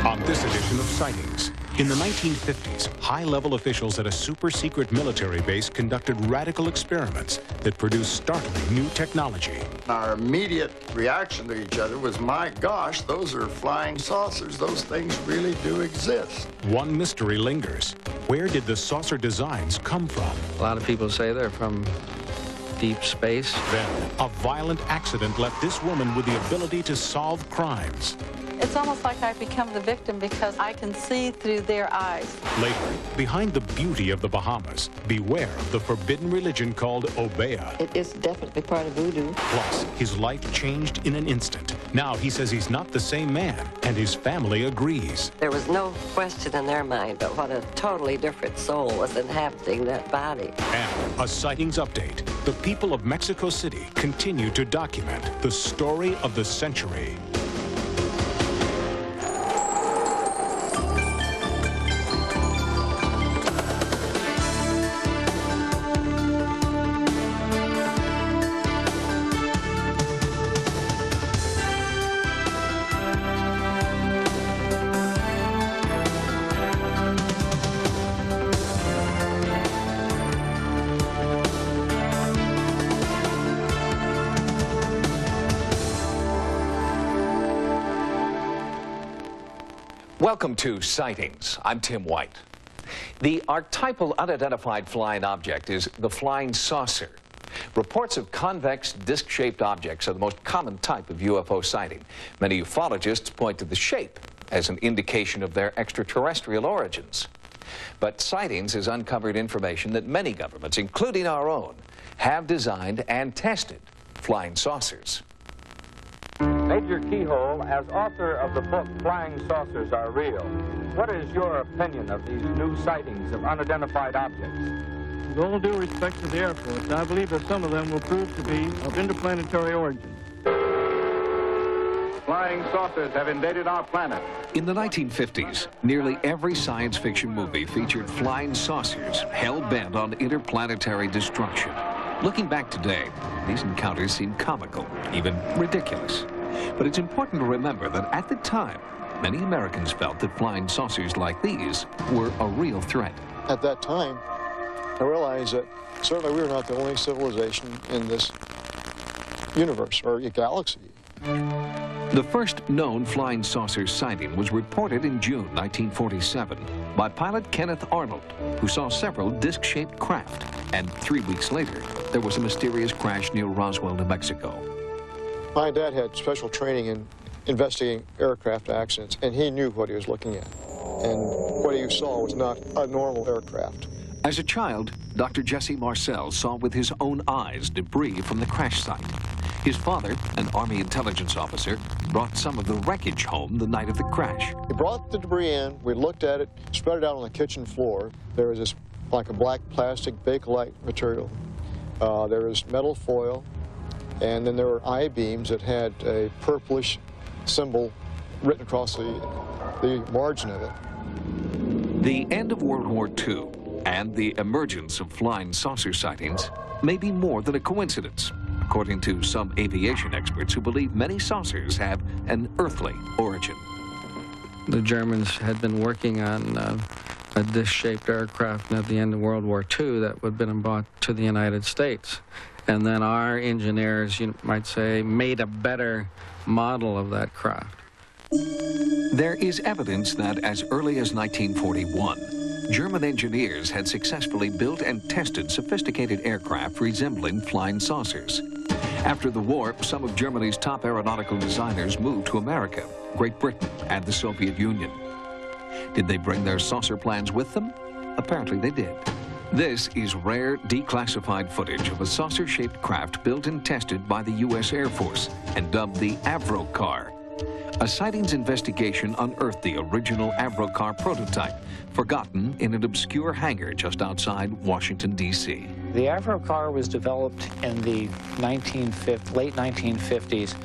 On this edition of Sightings, in the 1950s, high-level officials at a super-secret military base conducted radical experiments that produced startling new technology. Our immediate reaction to each other was, my gosh, those are flying saucers. Those things really do exist. One mystery lingers. Where did the saucer designs come from? A lot of people say they're from deep space. Then, a violent accident left this woman with the ability to solve crimes. It's almost like I've become the victim because I can see through their eyes. Later, behind the beauty of the Bahamas, beware of the forbidden religion called Obeah. It is definitely part of voodoo. Plus, his life changed in an instant. Now he says he's not the same man, and his family agrees. There was no question in their mind but what a totally different soul was inhabiting that body. And a sightings update. The people of Mexico City continue to document the story of the century. Welcome to Sightings. I'm Tim White. The archetypal unidentified flying object is the flying saucer. Reports of convex, disc-shaped objects are the most common type of UFO sighting. Many ufologists point to the shape as an indication of their extraterrestrial origins. But Sightings has uncovered information that many governments, including our own, have designed and tested flying saucers. Major Keyhole, as author of the book Flying Saucers Are Real, what is your opinion of these new sightings of unidentified objects? With all due respect to the Air Force, I believe that some of them will prove to be of interplanetary origin. Flying saucers have invaded our planet. In the 1950s, nearly every science fiction movie featured flying saucers hell-bent on interplanetary destruction. Looking back today, these encounters seem comical, even ridiculous. But it's important to remember that at the time, many Americans felt that flying saucers like these were a real threat. At that time, I realized that certainly we were not the only civilization in this universe or galaxy. The first known flying saucer sighting was reported in June 1947 by pilot Kenneth Arnold, who saw several disc-shaped craft. And 3 weeks later, there was a mysterious crash near Roswell, New Mexico. My dad had special training in investigating aircraft accidents, and he knew what he was looking at. And what he saw was not a normal aircraft. As a child, Dr. Jesse Marcel saw with his own eyes debris from the crash site. His father, an Army intelligence officer, brought some of the wreckage home the night of the crash. We brought the debris in, we looked at it, spread it out on the kitchen floor. There was this, like a black plastic Bakelite material. There was metal foil, and then there were I-beams that had a purplish symbol written across the margin of it. The end of World War II and the emergence of flying saucer sightings may be more than a coincidence, according to some aviation experts who believe many saucers have an earthly origin. The Germans had been working on a disc-shaped aircraft at the end of World War II that would have been brought to the United States. And then our engineers, you might say, made a better model of that craft. There is evidence that as early as 1941, German engineers had successfully built and tested sophisticated aircraft resembling flying saucers. After the war, some of Germany's top aeronautical designers moved to America, Great Britain, and the Soviet Union. Did they bring their saucer plans with them? Apparently they did. This is rare, declassified footage of a saucer-shaped craft built and tested by the U.S. Air Force and dubbed the Avrocar. A sightings investigation unearthed the original Avrocar prototype, forgotten in an obscure hangar just outside Washington, D.C. The Avrocar was developed in the late 1950s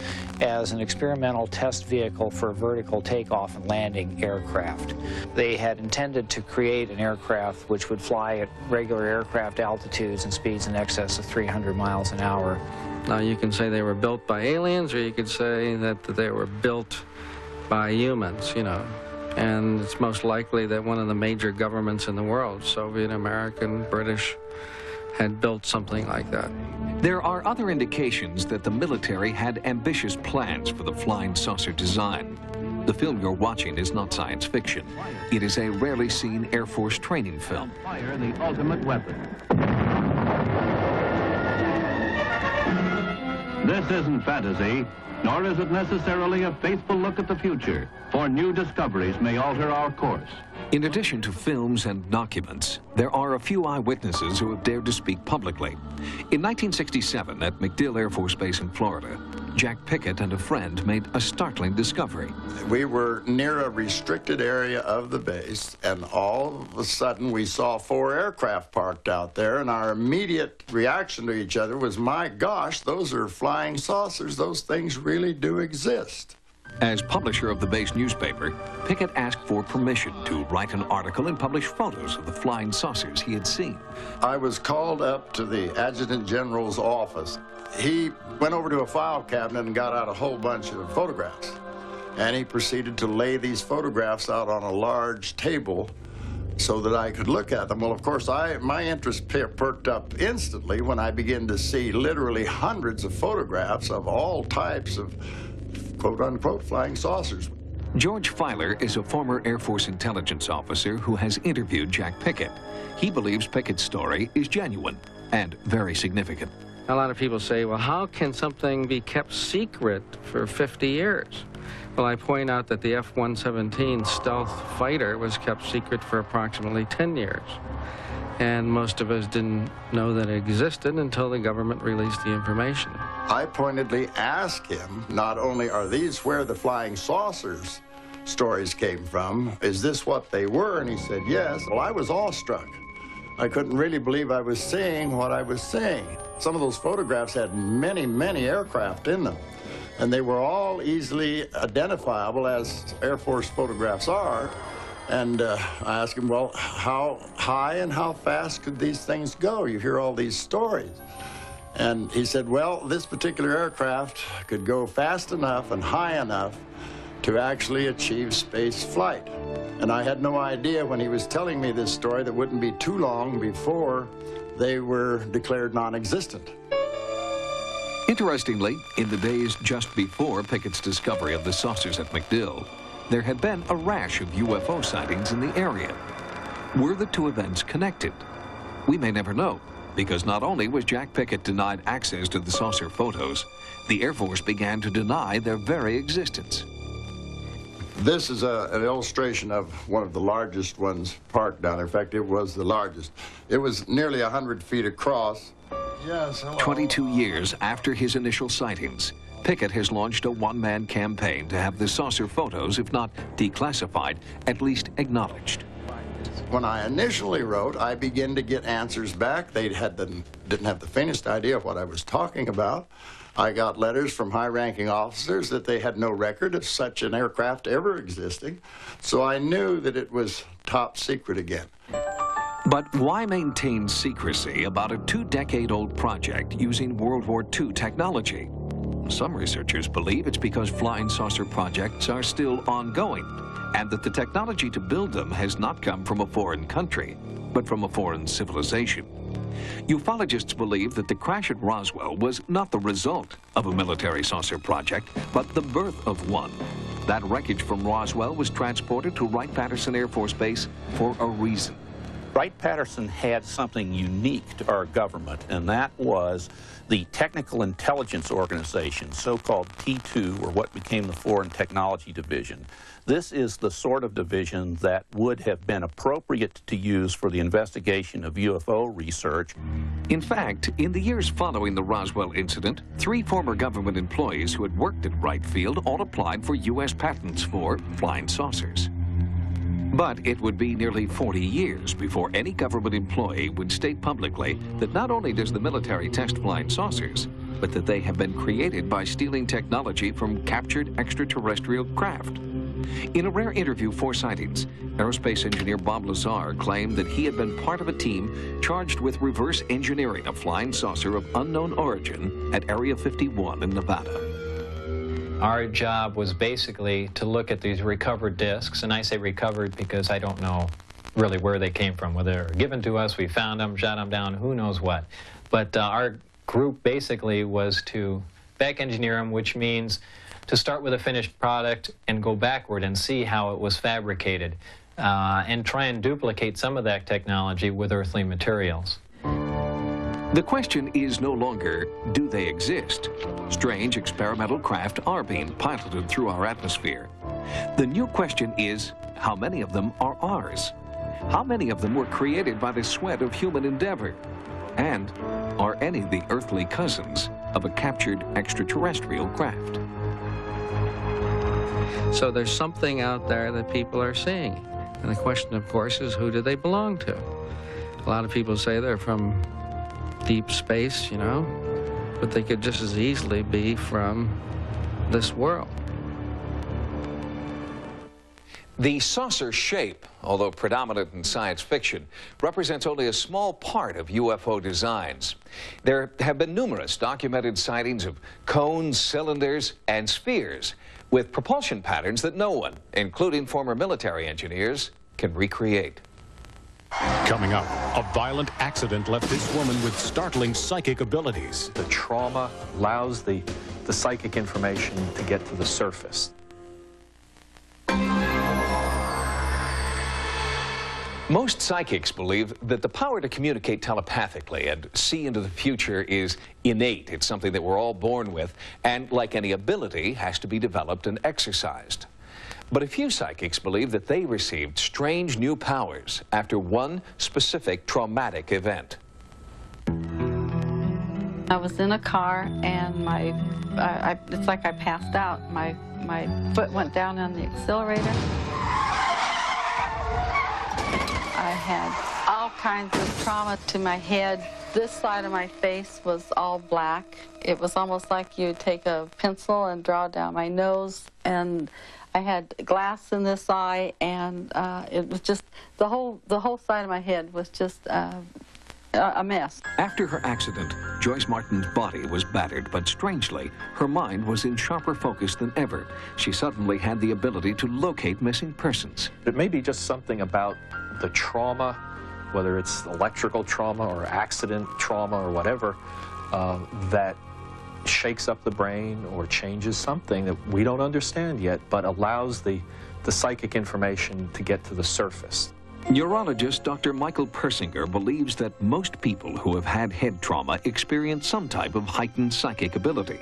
as an experimental test vehicle for vertical takeoff and landing aircraft. They had intended to create an aircraft which would fly at regular aircraft altitudes and speeds in excess of 300 miles an hour. Now, you can say they were built by aliens, or you could say that they were built by humans, you know, And it's most likely that one of the major governments in the world, Soviet, American, British, had built something like that. There are other indications that the military had ambitious plans for the flying saucer design. The film you're watching is not science fiction. It is a rarely seen Air Force training film. Fire the ultimate weapon. This isn't fantasy, nor is it necessarily a faithful look at the future, for new discoveries may alter our course. In addition to films and documents, there are a few eyewitnesses who have dared to speak publicly. In 1967, at MacDill Air Force Base in Florida, Jack Pickett and a friend made a startling discovery. We were near a restricted area of the base, and all of a sudden we saw 4 aircraft parked out there, and our immediate reaction to each other was, my gosh, those are flying saucers. Those things really do exist. As publisher of the base newspaper, Pickett asked for permission to write an article and publish photos of the flying saucers he had seen. I was called up to the Adjutant General's office. He went over to a file cabinet and got out a whole bunch of photographs. And he proceeded to lay these photographs out on a large table so that I could look at them. Well, of course, my interest perked up instantly when I began to see literally hundreds of photographs of all types of quote-unquote flying saucers. George Filer is a former Air Force intelligence officer who has interviewed Jack Pickett. He believes Pickett's story is genuine and very significant. A lot of people say, well, how can something be kept secret for 50 years? Well, I point out that the F-117 stealth fighter was kept secret for approximately 10 years. And most of us didn't know that it existed until the government released the information. I pointedly asked him, not only are these where the flying saucers stories came from, is this what they were? And he said, yes. Well, I was awestruck. I couldn't really believe I was seeing what I was seeing. Some of those photographs had many, many aircraft in them, and they were all easily identifiable as Air Force photographs are. And I asked him, well, how high and how fast could these things go? You hear all these stories. And he said, well, this particular aircraft could go fast enough and high enough to actually achieve space flight. And I had no idea when he was telling me this story that wouldn't be too long before they were declared non-existent. Interestingly, in the days just before Pickett's discovery of the saucers at MacDill, there had been a rash of UFO sightings in the area. Were the two events connected? We may never know, because not only was Jack Pickett denied access to the saucer photos, the Air Force began to deny their very existence. This is an illustration of one of the largest ones parked down there. In fact, it was the largest. It was nearly 100 feet across. Yes, hello. 22 years after his initial sightings, Pickett has launched a one-man campaign to have the saucer photos, if not declassified, at least acknowledged. When I initially wrote, I began to get answers back. They didn't have the faintest idea of what I was talking about. I got letters from high-ranking officers that they had no record of such an aircraft ever existing, so I knew that it was top secret again. But why maintain secrecy about a 2-decade-old project using World War II technology? Some researchers believe it's because flying saucer projects are still ongoing, and that the technology to build them has not come from a foreign country, but from a foreign civilization. Ufologists believe that the crash at Roswell was not the result of a military saucer project, but the birth of one. That wreckage from Roswell was transported to Wright-Patterson Air Force Base for a reason. Wright-Patterson had something unique to our government, and that was the Technical Intelligence Organization, so-called T2, or what became the Foreign Technology Division. This is the sort of division that would have been appropriate to use for the investigation of UFO research. In fact, in the years following the Roswell incident, 3 former government employees who had worked at Wright Field all applied for U.S. patents for flying saucers. But it would be nearly 40 years before any government employee would state publicly that not only does the military test flying saucers, but that they have been created by stealing technology from captured extraterrestrial craft. In a rare interview for Sightings, aerospace engineer Bob Lazar claimed that he had been part of a team charged with reverse engineering a flying saucer of unknown origin at Area 51 in Nevada. Our job was basically to look at these recovered discs, and I say recovered because I don't know really where they came from, whether they were given to us, we found them, shot them down, who knows what. But our group basically was to back engineer them, which means to start with a finished product and go backward and see how it was fabricated, and try and duplicate some of that technology with earthly materials. The question is no longer, do they exist? Strange experimental craft are being piloted through our atmosphere. The new question is, how many of them are ours? How many of them were created by the sweat of human endeavor? And are any the earthly cousins of a captured extraterrestrial craft? So there's something out there that people are seeing. And the question, of course, is who do they belong to? A lot of people say they're from deep space, you know, but they could just as easily be from this world. The saucer shape, although predominant in science fiction, represents only a small part of UFO designs. There have been numerous documented sightings of cones, cylinders, and spheres with propulsion patterns that no one, including former military engineers, can recreate. Coming up, a violent accident left this woman with startling psychic abilities. The trauma allows the psychic information to get to the surface. Most psychics believe that the power to communicate telepathically and see into the future is innate. It's something that we're all born with, and like any ability, has to be developed and exercised. But a few psychics believe that they received strange new powers after one specific traumatic event. I was in a car and it's like I passed out. My foot went down on the accelerator. I had all kinds of trauma to my head. This side of my face was all black. It was almost like you'd take a pencil and draw down my nose, and I had glass in this eye, and it was just the whole side of my head was just a mess. After her accident, Joyce Martin's body was battered, but strangely, her mind was in sharper focus than ever. She suddenly had the ability to locate missing persons. It may be just something about the trauma, whether it's electrical trauma or accident trauma or whatever, that shakes up the brain or changes something that we don't understand yet, but allows the psychic information to get to the surface. Neurologist Dr. Michael Persinger believes that most people who have had head trauma experience some type of heightened psychic ability.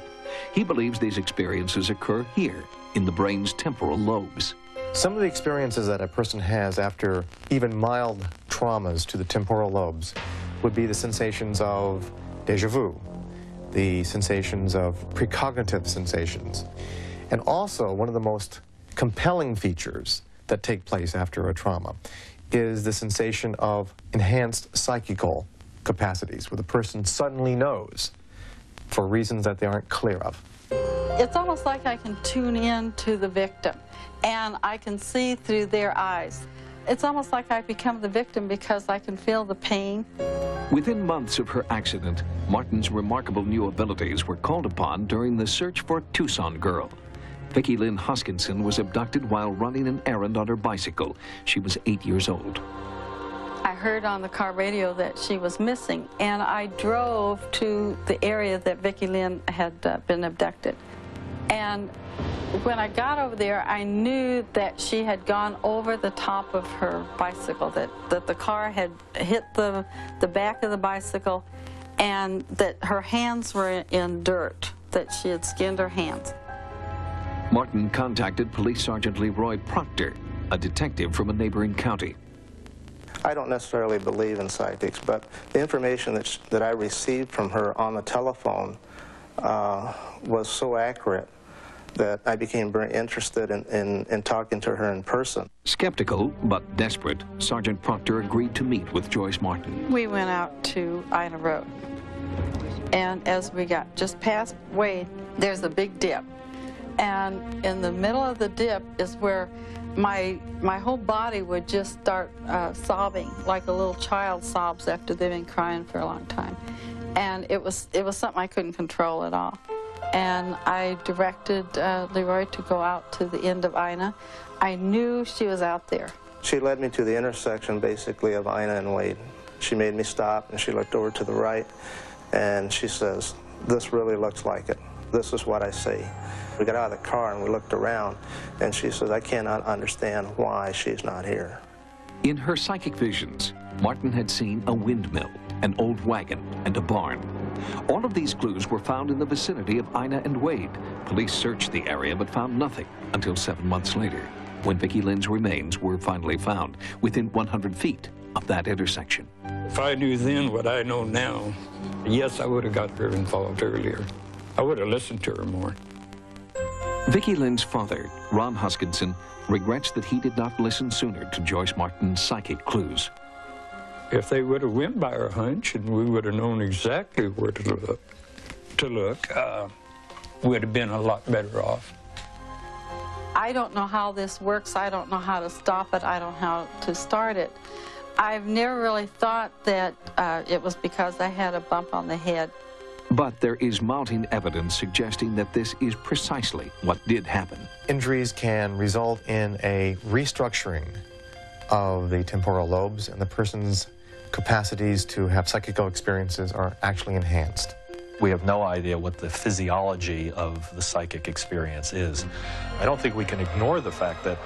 He believes these experiences occur here, in the brain's temporal lobes. Some of the experiences that a person has after even mild traumas to the temporal lobes would be the sensations of déjà vu, the sensations of precognitive sensations. And also, one of the most compelling features that take place after a trauma is the sensation of enhanced psychical capacities, where the person suddenly knows for reasons that they aren't clear of. It's almost like I can tune in to the victim, and I can see through their eyes. It's almost like I become the victim because I can feel the pain. Within months of her accident, Martin's remarkable new abilities were called upon during the search for Tucson Girl. Vicki Lynn Hoskinson was abducted while running an errand on her bicycle. She was 8 years old. I heard on the car radio that she was missing, and I drove to the area that Vicki Lynn had been abducted. And when I got over there, I knew that she had gone over the top of her bicycle, that the car had hit the back of the bicycle, and that her hands were in dirt, that she had skinned her hands. Martin contacted Police Sergeant Leroy Proctor, a detective from a neighboring county. I don't necessarily believe in psychics, but the information that I received from her on the telephone was so accurate that I became very interested in talking to her in person. Skeptical but desperate, Sergeant Proctor agreed to meet with Joyce Martin. We went out to Ida Road, and as we got just past Wade, there's a big dip. And in the middle of the dip is where my whole body would just start sobbing like a little child sobs after they've been crying for a long time. And it was something I couldn't control at all. and I directed Leroy to go out to the end of Ina. I knew she was out there. She led me to the intersection, basically, of Ina and Wade. She made me stop, and she looked over to the right, and she says, "This really looks like it. This is what I see." We got out of the car, and we looked around, and she says, "I cannot understand why she's not here." In her psychic visions, Martin had seen a windmill, an old wagon, and a barn. All of these clues were found in the vicinity of Ina and Wade. Police searched the area but found nothing until 7 months later, when Vicki Lynn's remains were finally found within 100 feet of that intersection. If I knew then what I know now, yes, I would have got her involved earlier. I would have listened to her more. Vicki Lynn's father, Ron Huskinson, regrets that he did not listen sooner to Joyce Martin's psychic clues. If they would have went by our hunch and we would have known exactly where to look, we'd have been a lot better off. I don't know how this works. I don't know how to stop it. I don't know how to start it. I've never really thought that it was because I had a bump on the head. But there is mounting evidence suggesting that this is precisely what did happen. Injuries can result in a restructuring of the temporal lobes, and the person's capacities to have psychical experiences are actually enhanced. We have no idea what the physiology of the psychic experience is. I don't think we can ignore the fact that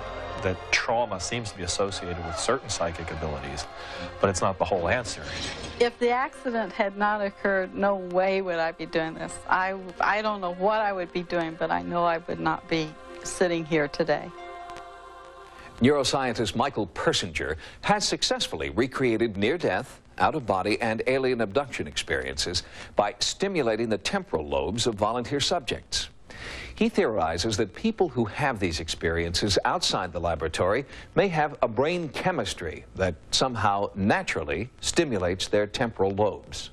trauma seems to be associated with certain psychic abilities, but it's not the whole answer. If the accident had not occurred, no way would I be doing this. I don't know what I would be doing, but I know I would not be sitting here today. Neuroscientist Michael Persinger has successfully recreated near-death, out-of-body, and alien abduction experiences by stimulating the temporal lobes of volunteer subjects. He theorizes that people who have these experiences outside the laboratory may have a brain chemistry that somehow naturally stimulates their temporal lobes.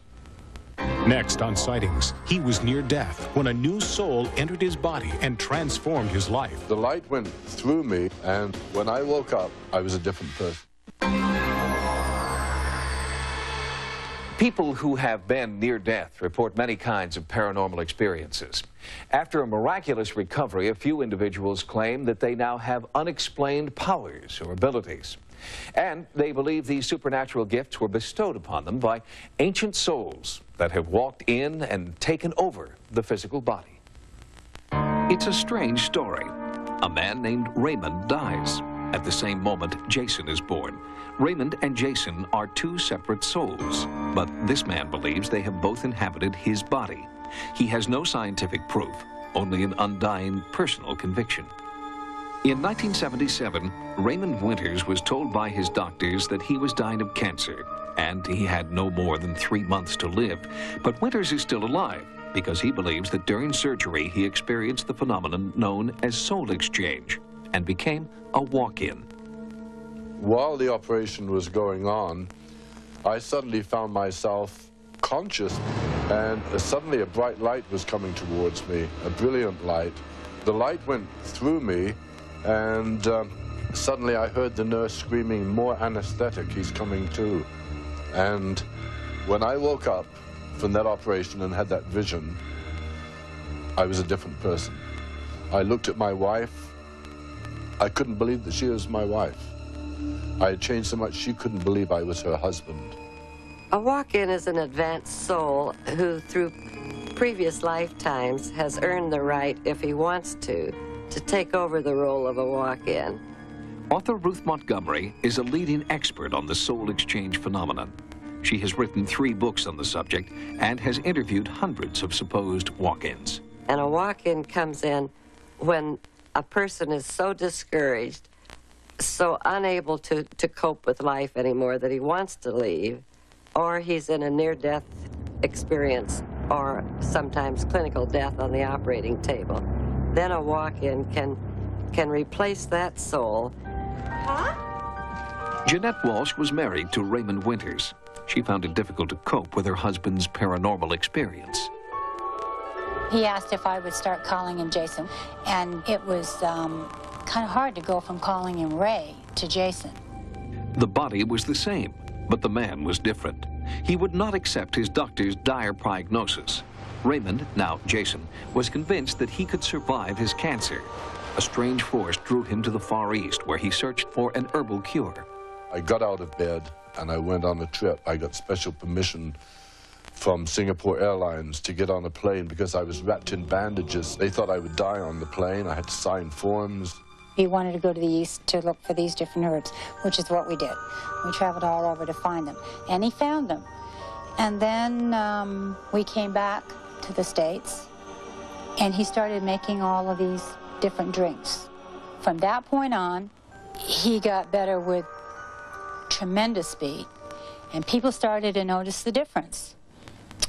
Next on Sightings, he was near death when a new soul entered his body and transformed his life. The light went through me, and when I woke up, I was a different person. People who have been near death report many kinds of paranormal experiences. After a miraculous recovery, a few individuals claim that they now have unexplained powers or abilities. And they believe these supernatural gifts were bestowed upon them by ancient souls that have walked in and taken over the physical body. It's a strange story. A man named Raymond dies. At the same moment, Jason is born. Raymond and Jason are two separate souls, but this man believes they have both inhabited his body. He has no scientific proof, only an undying personal conviction. In 1977, Raymond Winters was told by his doctors that he was dying of cancer, and he had no more than 3 months to live. But Winters is still alive because he believes that during surgery he experienced the phenomenon known as soul exchange and became a walk-in. While the operation was going on, I suddenly found myself conscious, and suddenly a bright light was coming towards me, a brilliant light. The light went through me, and suddenly I heard the nurse screaming, "More anesthetic, he's coming to." And when I woke up from that operation and had that vision, I was a different person. I looked at my wife. I couldn't believe that she was my wife. I had changed so much she couldn't believe I was her husband. A walk-in is an advanced soul who, through previous lifetimes, has earned the right, if he wants to take over the role of a walk-in. Author Ruth Montgomery is a leading expert on the soul exchange phenomenon. She has written 3 books on the subject and has interviewed hundreds of supposed walk-ins. And a walk-in comes in when a person is so discouraged, so unable to cope with life anymore that he wants to leave, or he's in a near-death experience, or sometimes clinical death on the operating table. Then a walk-in can replace that soul. Jeanette Walsh was married to Raymond Winters. She found it difficult to cope with her husband's paranormal experience. He asked if I would start calling him Jason, and it was kind of hard to go from calling him Ray to Jason. The body was the same, but the man was different. He would not accept his doctor's dire prognosis. Raymond, now Jason, was convinced that he could survive his cancer. A strange force drew him to the Far East, where he searched for an herbal cure. I got out of bed and I went on a trip. I got special permission from Singapore Airlines to get on a plane because I was wrapped in bandages. They thought I would die on the plane. I had to sign forms. He wanted to go to the East to look for these different herbs, which is what we did. We traveled all over to find them, and he found them. And then we came back to the States, and he started making all of these different drinks. From that point on, he got better with tremendous speed, and people started to notice the difference.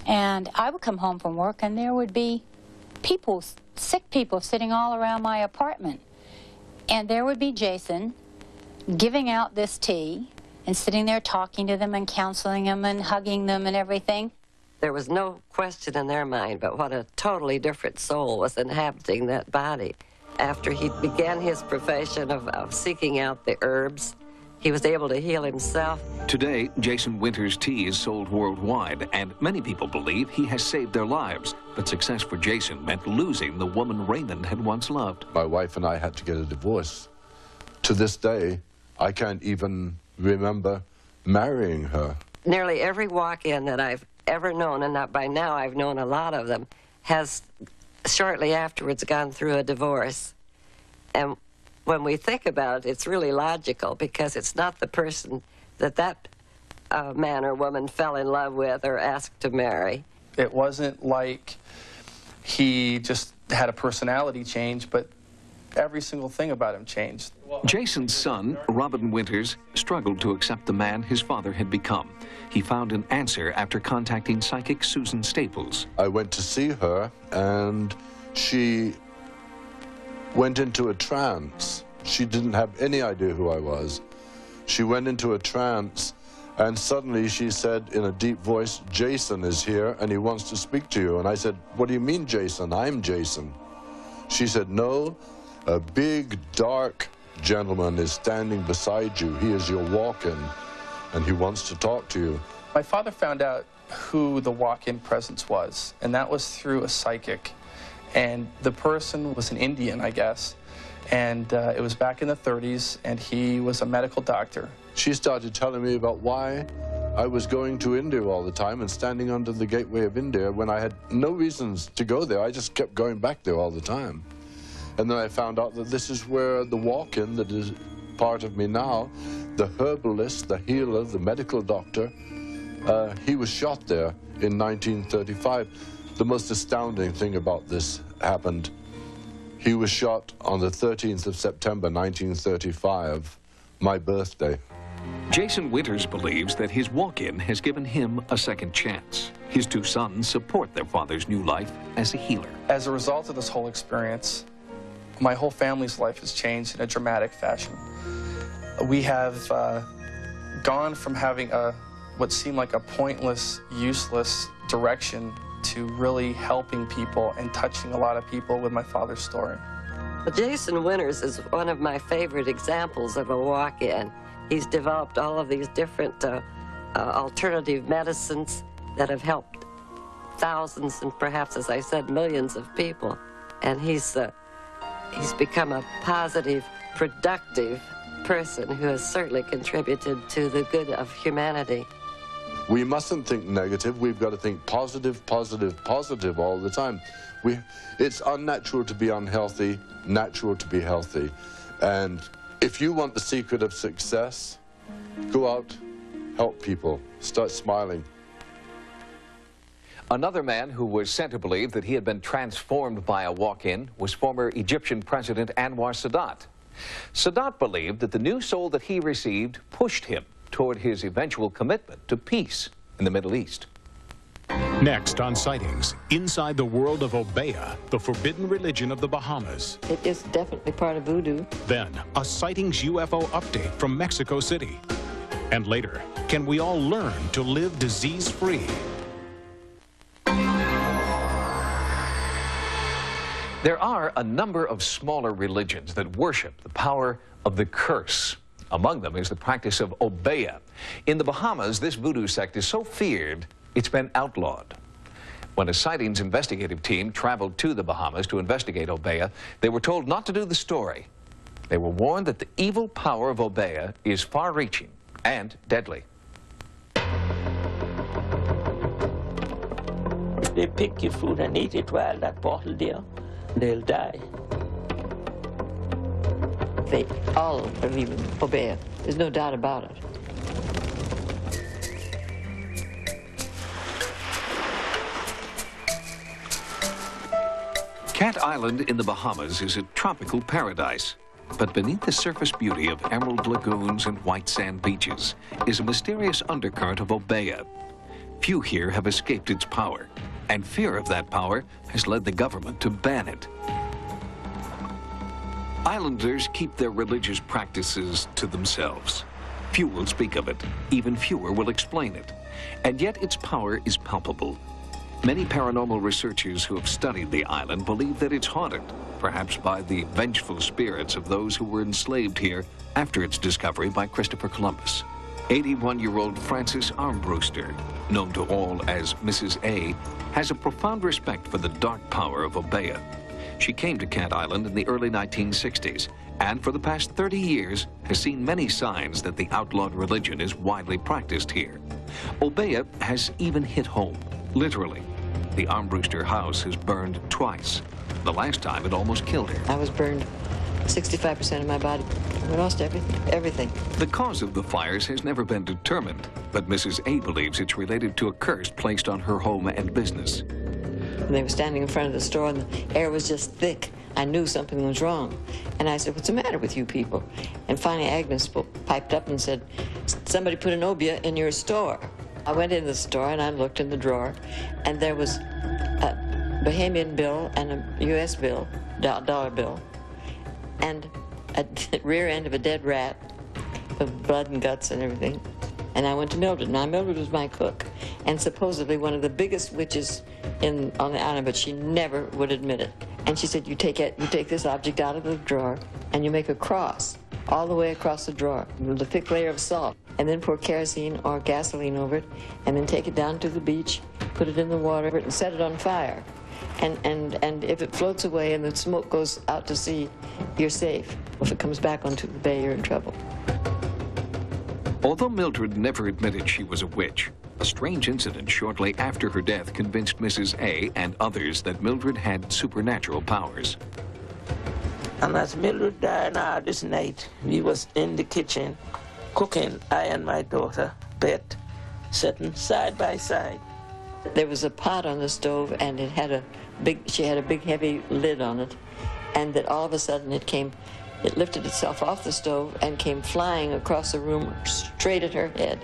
And I would come home from work, and there would be people, sick people, sitting all around my apartment. And there would be Jason giving out this tea and sitting there talking to them and counseling them and hugging them and everything. There was no question in their mind but what a totally different soul was inhabiting that body. After he began his profession of seeking out the herbs, he was able to heal himself. Today, Jason Winters' tea is sold worldwide, and many people believe he has saved their lives. But success for Jason meant losing the woman Raymond had once loved. My wife and I had to get a divorce. To this day, I can't even remember marrying her. Nearly every walk-in that I've ever known, and by now I've known a lot of them, has shortly afterwards gone through a divorce. And when we think about it, it's really logical, because it's not the person that man or woman fell in love with or asked to marry. It wasn't like he just had a personality change, but every single thing about him changed. Jason's son, Robin Winters, struggled to accept the man his father had become. He found an answer after contacting psychic Susan Staples. I went to see her, and she went into a trance. She didn't have any idea who I was. She went into a trance, and suddenly she said in a deep voice, "Jason is here, and he wants to speak to you." And I said, "What do you mean, Jason? I'm Jason." She said, "No, a big, dark gentleman is standing beside you. He is your walk-in, and he wants to talk to you." My father found out who the walk-in presence was, and that was through a psychic. And the person was an Indian, I guess, and it was back in the 30s, and he was a medical doctor. She started telling me about why I was going to India all the time and standing under the gateway of India when I had no reasons to go there. I just kept going back there all the time. And then I found out that this is where the walk-in that is part of me now, the herbalist, the healer, the medical doctor, he was shot there in 1935. The most astounding thing about this happened. He was shot on the 13th of September, 1935, my birthday. Jason Winters believes that his walk-in has given him a second chance. His two sons support their father's new life as a healer. As a result of this whole experience, my whole family's life has changed in a dramatic fashion. We have gone from having what seemed like a pointless, useless direction to really helping people and touching a lot of people with my father's story. Well, Jason Winters is one of my favorite examples of a walk-in. He's developed all of these different alternative medicines that have helped thousands and perhaps, as I said, millions of people. And he's become a positive, productive person who has certainly contributed to the good of humanity. We mustn't think negative. We've got to think positive, positive, positive all the time. It's unnatural to be unhealthy, natural to be healthy. And if you want the secret of success, go out, help people, start smiling. Another man who was said to believe that he had been transformed by a walk-in was former Egyptian President Anwar Sadat. Sadat believed that the new soul that he received pushed him toward his eventual commitment to peace in the Middle East. Next on Sightings, inside the world of Obeah, the forbidden religion of the Bahamas. It is definitely part of voodoo. Then, a Sightings UFO update from Mexico City. And later, can we all learn to live disease-free? There are a number of smaller religions that worship the power of the curse. Among them is the practice of Obeah. In the Bahamas, this voodoo sect is so feared, it's been outlawed. When a Sightings investigative team traveled to the Bahamas to investigate Obeah, they were told not to do the story. They were warned that the evil power of Obeah is far-reaching and deadly. If they pick your food and eat it while that bottle there, they'll die. They all believe in Obeah. There's no doubt about it. Cat Island in the Bahamas is a tropical paradise. But beneath the surface beauty of emerald lagoons and white sand beaches is a mysterious undercurrent of Obeah. Few here have escaped its power, and fear of that power has led the government to ban it. Islanders keep their religious practices to themselves. Few will speak of it, even fewer will explain it. And yet its power is palpable. Many paranormal researchers who have studied the island believe that it's haunted, perhaps by the vengeful spirits of those who were enslaved here after its discovery by Christopher Columbus. 81-year-old Frances Armbruster, known to all as Mrs. A, has a profound respect for the dark power of Obeah. She came to Cat Island in the early 1960s, and for the past 30 years has seen many signs that the outlawed religion is widely practiced here. Obeah has even hit home, literally. The Armbruster house has burned twice. The last time it almost killed her. I was burned 65% of my body. We lost everything. The cause of the fires has never been determined, but Mrs. A believes it's related to a curse placed on her home and business. When they were standing in front of the store and the air was just thick, I knew something was wrong. And I said, "What's the matter with you people?" And finally Agnes piped up and said, "Somebody put an Obeah in your store." I went in the store and I looked in the drawer, and there was a Bahamian bill and a U.S. bill, dollar bill, and a rear end of a dead rat with blood and guts and everything. And I went to Mildred. Now, Mildred was my cook, and supposedly one of the biggest witches on the island, but she never would admit it. And she said, you take this object out of the drawer, and you make a cross all the way across the drawer with a thick layer of salt, and then pour kerosene or gasoline over it, and then take it down to the beach, put it in the water, and set it on fire. And if it floats away and the smoke goes out to sea, you're safe. If it comes back onto the bay, you're in trouble. Although Mildred never admitted she was a witch, a strange incident shortly after her death convinced Mrs. A and others that Mildred had supernatural powers. And as Mildred died this night, we was in the kitchen cooking, I and my daughter, Beth, sitting side by side. There was a pot on the stove, and she had a big heavy lid on it, and that all of a sudden it lifted itself off the stove and came flying across the room straight at her head.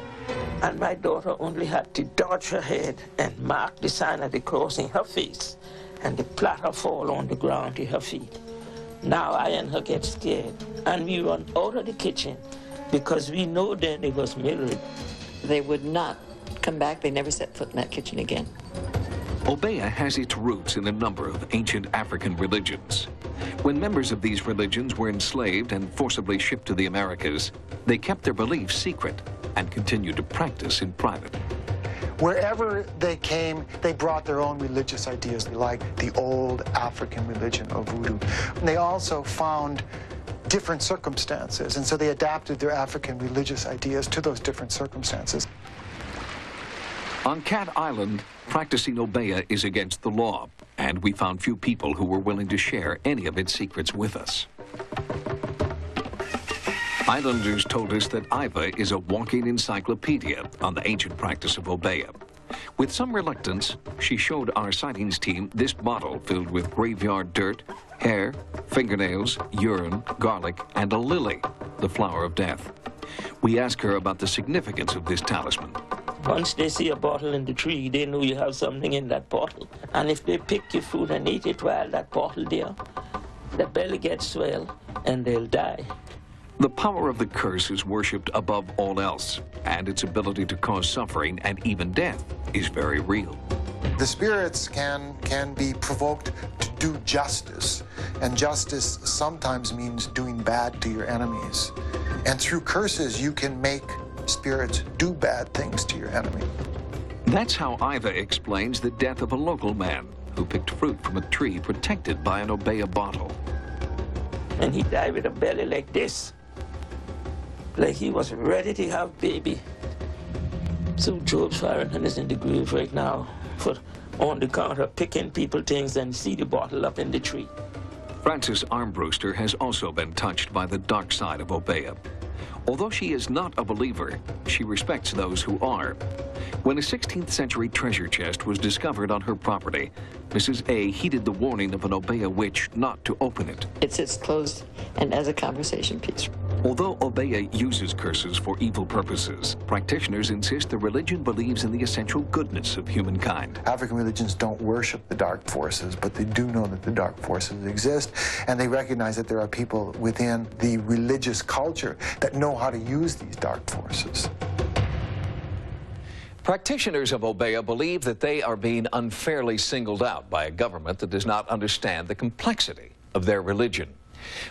And my daughter only had to dodge her head and mark the sign of the cross in her face, and the platter fall on the ground to her feet. Now I and her get scared, and we run out of the kitchen because we know then it was Mildred. They would not come back. They never set foot in that kitchen again. Obeah has its roots in a number of ancient African religions. When members of these religions were enslaved and forcibly shipped to the Americas, they kept their beliefs secret and continued to practice in private. Wherever they came, they brought their own religious ideas, like the old African religion of voodoo. And they also found different circumstances, and so they adapted their African religious ideas to those different circumstances. On Cat Island, practicing Obeah is against the law, and we found few people who were willing to share any of its secrets with us. Islanders told us that Iva is a walking encyclopedia on the ancient practice of Obeah. With some reluctance, she showed our Sightings team this bottle filled with graveyard dirt, hair, fingernails, urine, garlic, and a lily, the flower of death. We asked her about the significance of this talisman. Once they see a bottle in the tree, they know you have something in that bottle. And if they pick your food and eat it while that bottle there, the belly gets swelled and they'll die. The power of the curse is worshipped above all else, and its ability to cause suffering and even death is very real. The spirits can be provoked to do justice, and justice sometimes means doing bad to your enemies. And through curses, you can make spirits do bad things to your enemy. That's how Iva explains the death of a local man who picked fruit from a tree protected by an Obeah bottle. And he died with a belly like this, like he was ready to have baby. So Job Farrington is in the grave right now for on the counter picking people things and see the bottle up in the tree. Frances Armbruster has also been touched by the dark side of Obeah. Although she is not a believer, she respects those who are. When a 16th century treasure chest was discovered on her property, Mrs. A heeded the warning of an Obeah witch not to open it. It sits closed and as a conversation piece. Although Obeah uses curses for evil purposes, practitioners insist the religion believes in the essential goodness of humankind. African religions don't worship the dark forces, but they do know that the dark forces exist, and they recognize that there are people within the religious culture that know how to use these dark forces. Practitioners of Obeah believe that they are being unfairly singled out by a government that does not understand the complexity of their religion.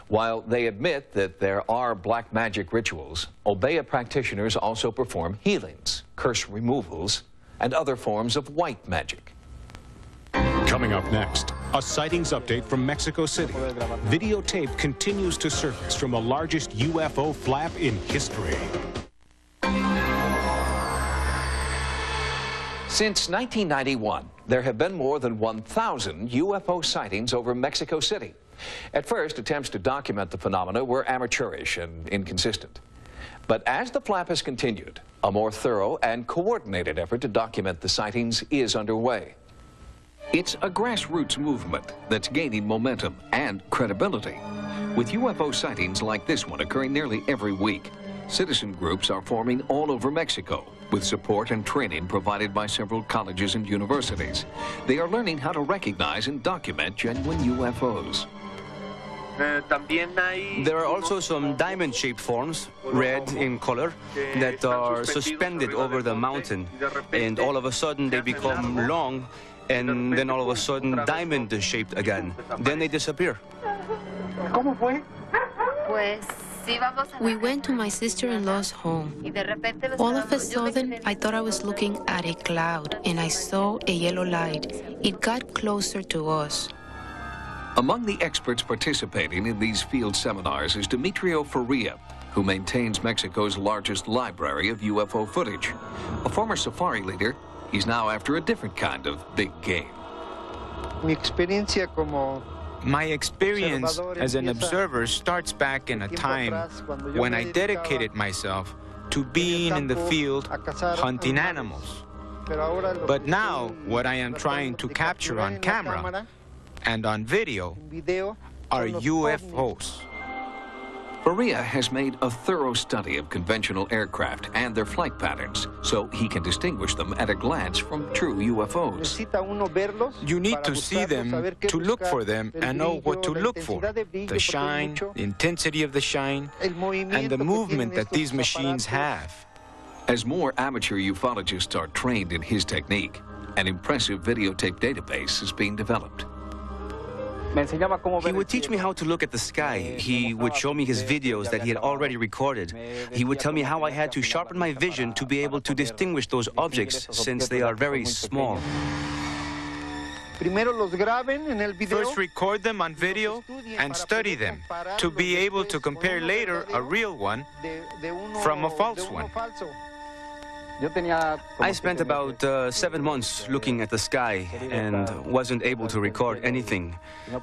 While they admit that there are black magic rituals, Obeah practitioners also perform healings, curse removals, and other forms of white magic. Coming up next, a sightings update from Mexico City. Videotape continues to surface from the largest UFO flap in history. Since 1991, there have been more than 1,000 UFO sightings over Mexico City. At first, attempts to document the phenomena were amateurish and inconsistent. But as the flap has continued, a more thorough and coordinated effort to document the sightings is underway. It's a grassroots movement that's gaining momentum and credibility. With UFO sightings like this one occurring nearly every week, citizen groups are forming all over Mexico, with support and training provided by several colleges and universities. They are learning how to recognize and document genuine UFOs. There are also some diamond-shaped forms, red in color, that are suspended over the mountain, and all of a sudden they become long, and then all of a sudden diamond-shaped again. Then they disappear. We went to my sister-in-law's home. All of a sudden, I thought I was looking at a cloud, and I saw a yellow light. It got closer to us. Among the experts participating in these field seminars is Demetrio Faria, who maintains Mexico's largest library of UFO footage. A former safari leader, he's now after a different kind of big game. My experience as an observer starts back in a time when I dedicated myself to being in the field hunting animals. But now, what I am trying to capture on camera and on video are UFOs. Faria has made a thorough study of conventional aircraft and their flight patterns, so he can distinguish them at a glance from true UFOs. You need to see them to look for them and know what to look for. The shine, the intensity of the shine, and the movement that these machines have. As more amateur ufologists are trained in his technique, an impressive videotape database is being developed. He would teach me how to look at the sky. He would show me his videos that he had already recorded. He would tell me how I had to sharpen my vision to be able to distinguish those objects, since they are very small. First record them on video and study them to be able to compare later a real one from a false one. I spent about 7 months looking at the sky and wasn't able to record anything.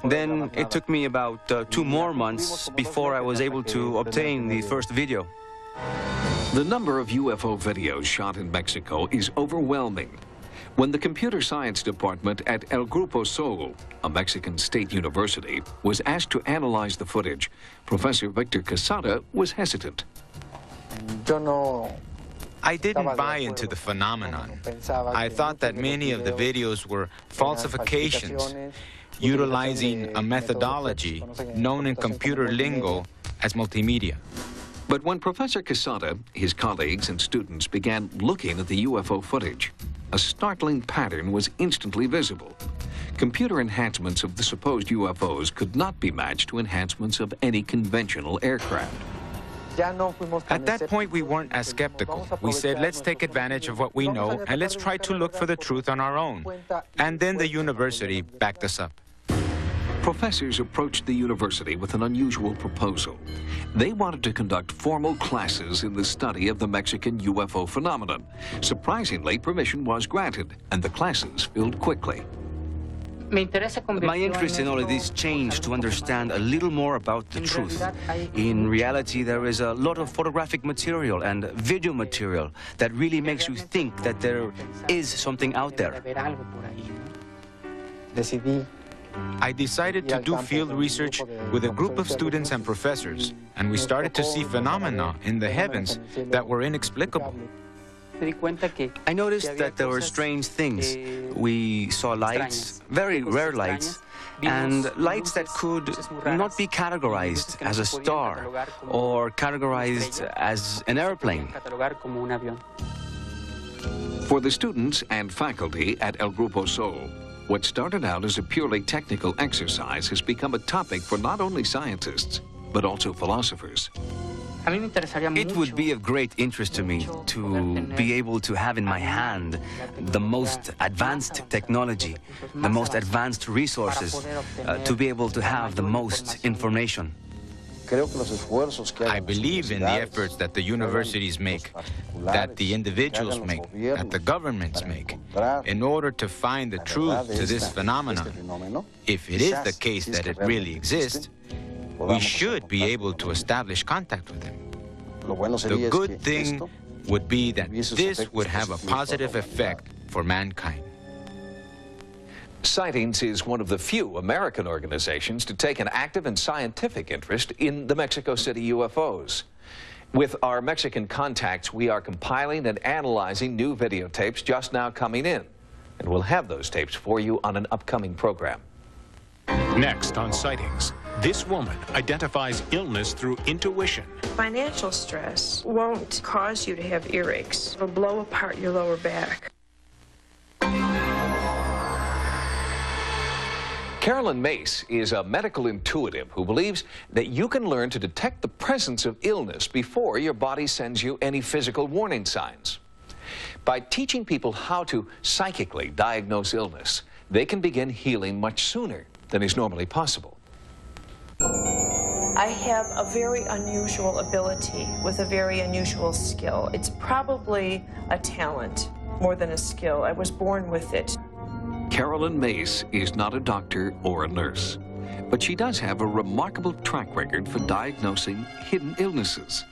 Then it took me about 2 more months before I was able to obtain the first video. The number of UFO videos shot in Mexico is overwhelming. When the computer science department at El Grupo Sol, a Mexican state university, was asked to analyze the footage, Professor Victor Quesada was hesitant. I didn't buy into the phenomenon. I thought that many of the videos were falsifications, utilizing a methodology known in computer lingo as multimedia. But when Professor Quesada, his colleagues and students began looking at the UFO footage, a startling pattern was instantly visible. Computer enhancements of the supposed UFOs could not be matched to enhancements of any conventional aircraft. At that point, we weren't as skeptical. We said, let's take advantage of what we know and let's try to look for the truth on our own. And then the university backed us up. Professors approached the university with an unusual proposal. They wanted to conduct formal classes in the study of the Mexican UFO phenomenon. Surprisingly, permission was granted, and the classes filled quickly. My interest in all of this changed to understand a little more about the truth. In reality, there is a lot of photographic material and video material that really makes you think that there is something out there. I decided to do field research with a group of students and professors, and we started to see phenomena in the heavens that were inexplicable. I noticed that there were strange things. We saw lights, very rare lights, and lights that could not be categorized as a star or categorized as an airplane. For the students and faculty at El Grupo Sol, what started out as a purely technical exercise has become a topic for not only scientists, but also philosophers. It would be of great interest to me to be able to have in my hand the most advanced technology, the most advanced resources, to be able to have the most information. I believe in the efforts that the universities make, that the individuals make, that the governments make, in order to find the truth to this phenomenon. If it is the case that it really exists, we should be able to establish contact with him. The good thing would be that this would have a positive effect for mankind. Sightings is one of the few American organizations to take an active and scientific interest in the Mexico City UFOs. With our Mexican contacts, we are compiling and analyzing new videotapes just now coming in. And we'll have those tapes for you on an upcoming program. Next on Sightings, this woman identifies illness through intuition. Financial stress won't cause you to have earaches. It'll blow apart your lower back. Carolyn Mace is a medical intuitive who believes that you can learn to detect the presence of illness before your body sends you any physical warning signs. By teaching people how to psychically diagnose illness, they can begin healing much sooner than is normally possible. I have a very unusual ability with a very unusual skill. It's probably a talent more than a skill. I was born with it. Carolyn Mace is not a doctor or a nurse, but she does have a remarkable track record for diagnosing hidden illnesses.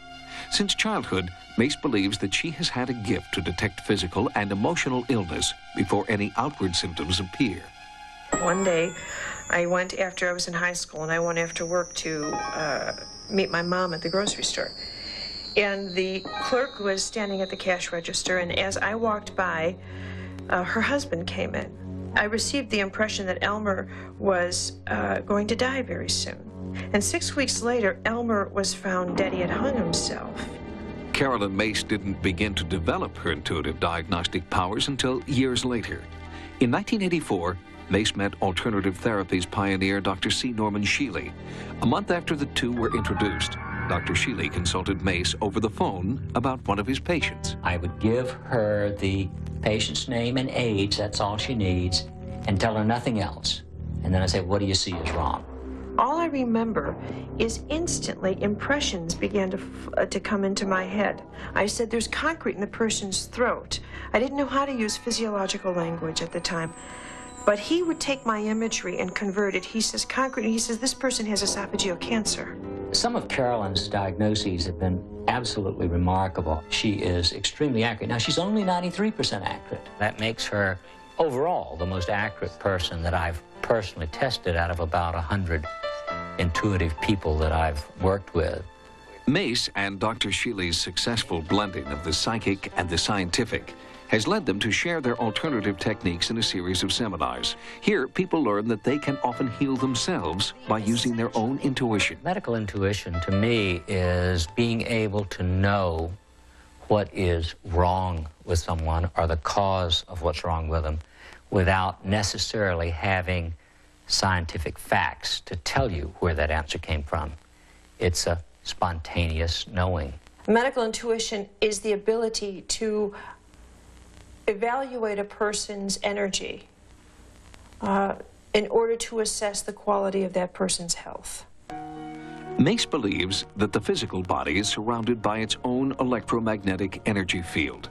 Since childhood, Mace believes that she has had a gift to detect physical and emotional illness before any outward symptoms appear. One day, I went after I was in high school, and I went after work to meet my mom at the grocery store. And the clerk was standing at the cash register, and as I walked by, her husband came in. I received the impression that Elmer was going to die very soon. And 6 weeks later, Elmer was found dead. He had hung himself. Carolyn Mace didn't begin to develop her intuitive diagnostic powers until years later. In 1984, Mace met alternative therapies pioneer Dr. C. Norman Shealy. A month after the two were introduced, Dr. Shealy consulted Mace over the phone about one of his patients. I would give her the patient's name and age, that's all she needs, and tell her nothing else. And then I say, what do you see is wrong? All I remember is instantly impressions began to come into my head. I said, there's concrete in the person's throat. I didn't know how to use physiological language at the time. But he would take my imagery and convert it. He says concrete, and he says this person has esophageal cancer. Some of Carolyn's diagnoses have been absolutely remarkable. She is extremely accurate. Now, she's only 93% accurate. That makes her, overall, the most accurate person that I've personally tested out of about 100 intuitive people that I've worked with. Mace and Dr. Shealy's successful blending of the psychic and the scientific has led them to share their alternative techniques in a series of seminars. Here, people learn that they can often heal themselves by using their own intuition. Medical intuition, to me, is being able to know what is wrong with someone or the cause of what's wrong with them without necessarily having scientific facts to tell you where that answer came from. It's a spontaneous knowing. Medical intuition is the ability to evaluate a person's energy in order to assess the quality of that person's health. Mace believes that the physical body is surrounded by its own electromagnetic energy field.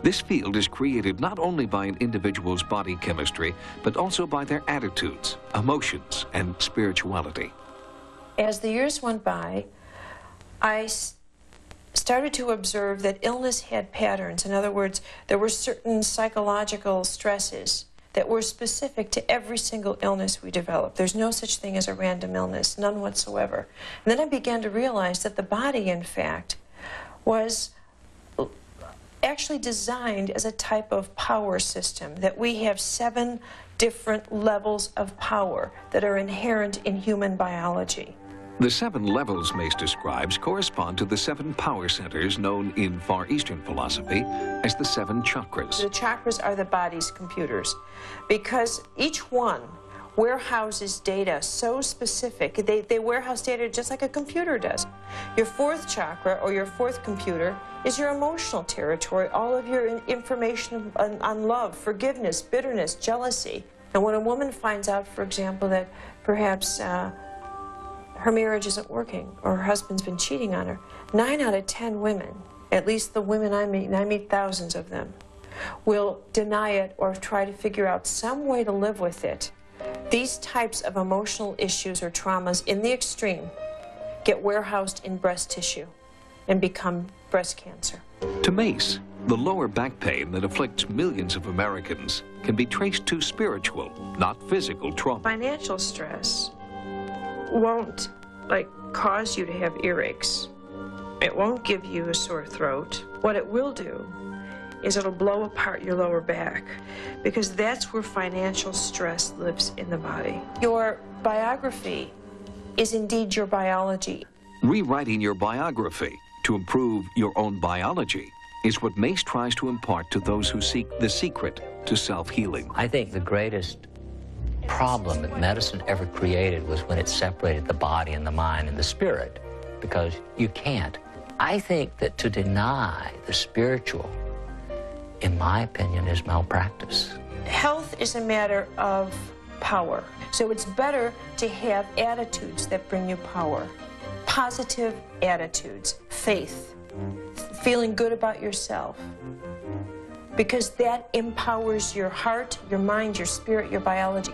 This field is created not only by an individual's body chemistry, but also by their attitudes, emotions, and spirituality. As the years went by, I started to observe that illness had patterns. In other words, there were certain psychological stresses that were specific to every single illness we developed. There's no such thing as a random illness, none whatsoever. And then I began to realize that the body, in fact, was actually designed as a type of power system, that we have 7 different levels of power that are inherent in human biology. The 7 levels Mace describes correspond to the 7 power centers known in Far Eastern philosophy as the 7 chakras. The chakras are the body's computers because each one warehouses data so specific. They warehouse data just like a computer does. Your 4th chakra, or your 4th computer, is your emotional territory, all of your information on love, forgiveness, bitterness, jealousy. And when a woman finds out, for example, that perhaps her marriage isn't working or her husband's been cheating on her, 9 out of 10 women, at least the women I meet, and I meet thousands of them, will deny it or try to figure out some way to live with it. These types of emotional issues or traumas in the extreme get warehoused in breast tissue and become breast cancer. To Mace, the lower back pain that afflicts millions of Americans can be traced to spiritual, not physical trauma. Financial stress won't cause you to have earaches. It won't give you a sore throat. What it will do is it'll blow apart your lower back, because that's where financial stress lives in the body. Your biography is indeed your biology. Rewriting your biography to improve your own biology is what Mace tries to impart to those who seek the secret to self-healing. I think the greatest problem that medicine ever created was when it separated the body and the mind and the spirit, because you can't. I think that to deny the spiritual, in my opinion, is malpractice. Health is a matter of power. So it's better to have attitudes that bring you power. Positive attitudes, faith, feeling good about yourself. Because that empowers your heart, your mind, your spirit, your biology.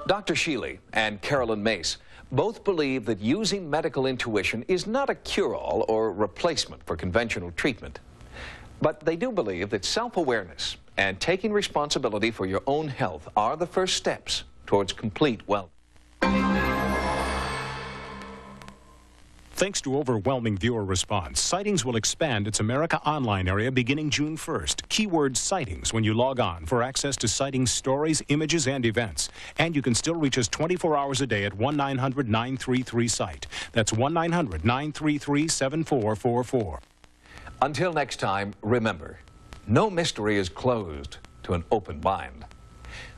Dr. Sheely and Carolyn Mace both believe that using medical intuition is not a cure-all or replacement for conventional treatment. But they do believe that self-awareness and taking responsibility for your own health are the first steps towards complete wellness. Thanks to overwhelming viewer response, Sightings will expand its America Online area beginning June 1st. Keyword Sightings when you log on for access to Sightings stories, images, and events. And you can still reach us 24 hours a day at 1-900-933-SIGHT. That's 1-900-933-7444. Until next time, remember, no mystery is closed to an open mind.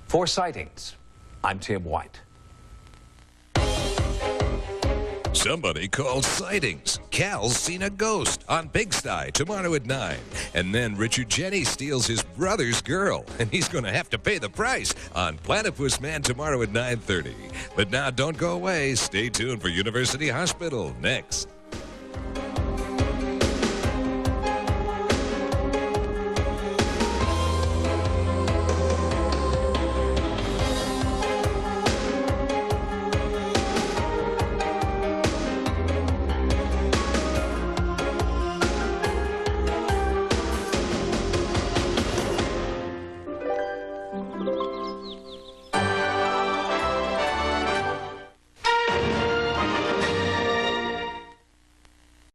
For Sightings, I'm Tim White. Somebody called Sightings. Cal's seen a ghost on Big Sty tomorrow at 9. And then Richard Jenny steals his brother's girl, and he's going to have to pay the price on Platypus Man tomorrow at 9:30. But now don't go away. Stay tuned for University Hospital next.